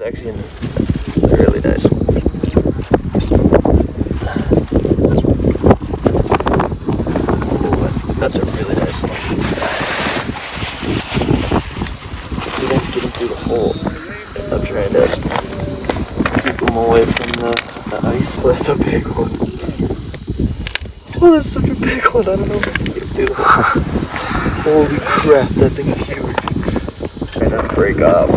actually a really nice one. Oh, that's a really nice one. See if I can get him through the hole. I'm trying to keep him away from the ice. Oh, that's a big one. Oh, that's such a big one. I don't know if I can get him through. Holy crap, that thing is huge. Trying to break off.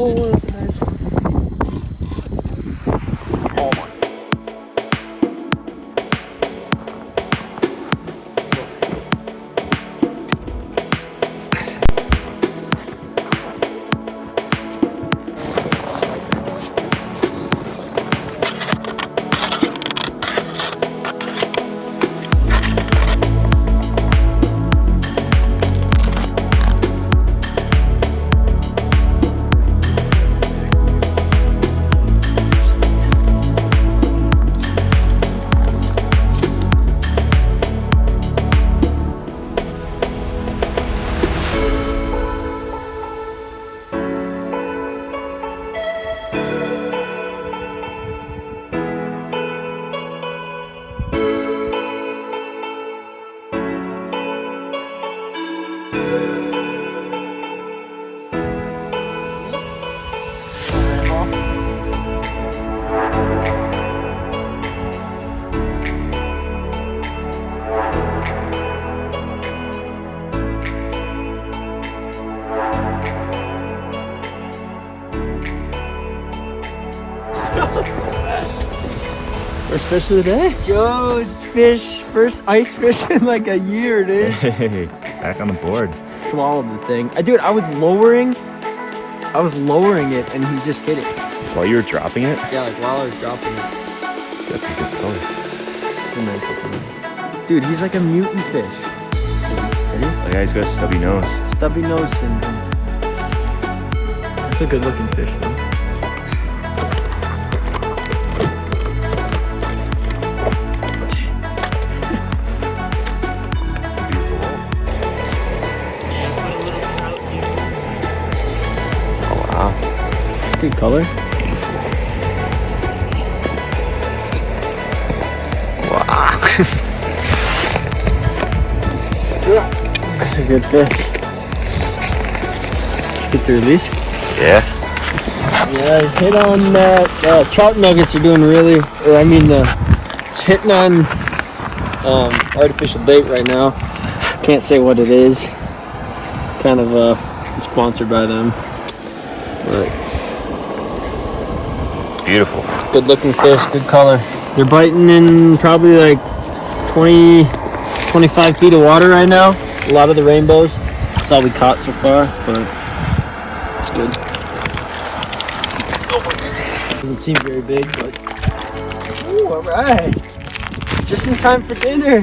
Oh, that's nice. Oh my. First fish of the day? Joe's fish, first ice fish in like a year, dude. Hey, back on the board. Swallowed the thing. Dude, I was lowering it and he just hit it. While you were dropping it? Yeah, like while I was dropping it. It's got some good color. It's a nice looking one. Dude, he's like a mutant fish. Ready? Oh yeah, he's got a stubby nose. Stubby nose syndrome. That's a good looking fish though. Good color. Wow. That's a good fish. Get the release? Yeah. Yeah, hit on that. Trout nuggets are doing really, it's hitting on artificial bait right now. Can't say what it is. Kind of sponsored by them. But Beautiful. good looking fish, good color. They're biting in probably like 20, 25 feet of water right now. A lot of the rainbows. That's all we caught so far, but it's good. Doesn't seem very big, but ooh, all right. Just in time for dinner.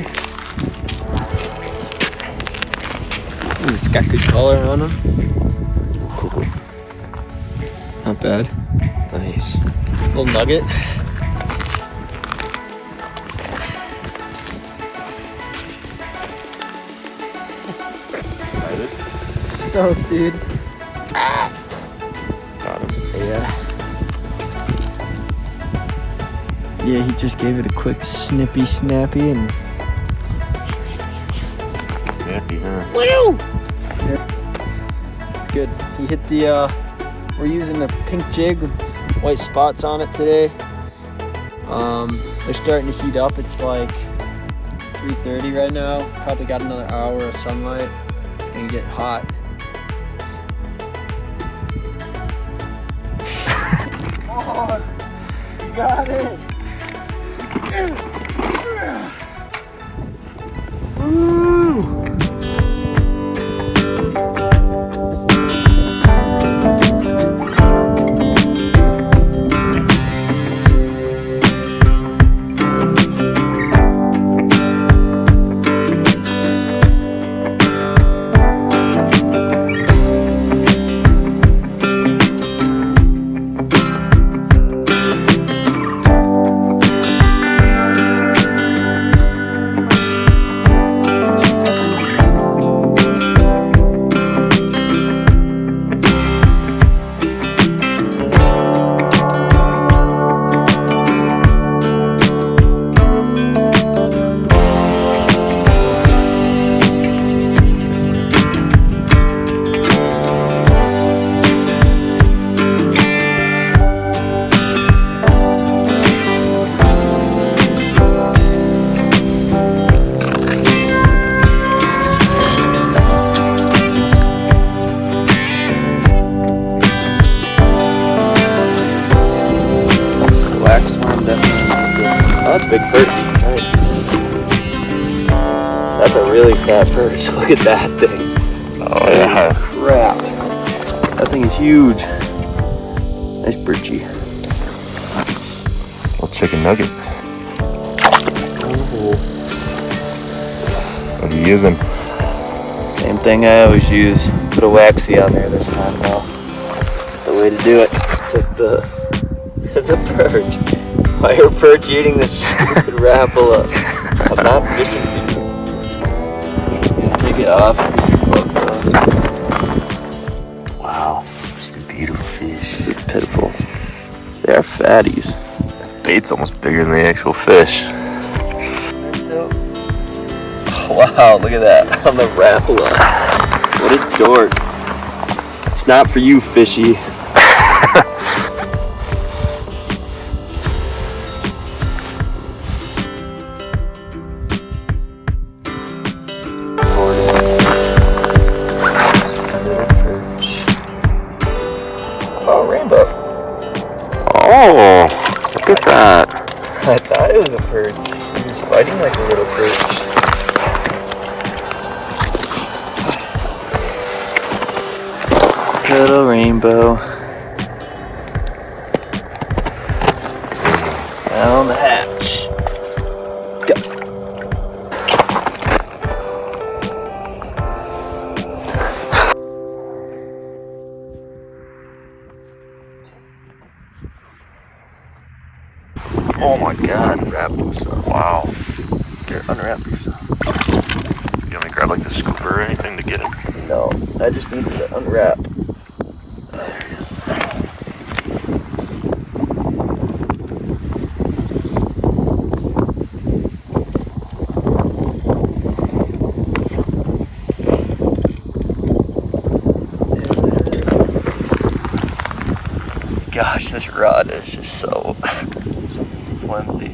Ooh, it's got good color on him. Not bad. Nice. Little nugget. Stoked, dude. Got him. Yeah. Yeah, he just gave it a quick snippy snappy and Snappy, huh? woo! Yes. It's good. He hit the we're using the pink jig with white spots on it today. They're starting to heat up. It's like 3:30 right now. Probably got another hour of sunlight. It's gonna get hot. Oh, you got it. Woo! really fat perch. Look at that thing. Oh yeah. Crap. That thing is huge. Nice perchy. Little chicken nugget. Oh. What are you using? Same thing I always use. Put a waxy on there this time though. It's the way to do it. It's a perch. Why are perch eating this stupid rapala? I'm not fishing for you. Take it off. Wow. Just a beautiful fish. It's pitiful. They are fatties. Bait's almost bigger than the actual fish. Wow, look at that on the rapala. What a dork. It's not for you, fishy. Oh, rainbow. Oh, look at that. I thought it was a perch. He was fighting like a little perch. Little rainbow. Down the hatch. Go. Oh my god. Unwrap yourself. Wow. Here, unwrap yourself. You want me to grab like the scooper or anything to get it? No, I just needed to unwrap. Gosh, this rod is just so flimsy.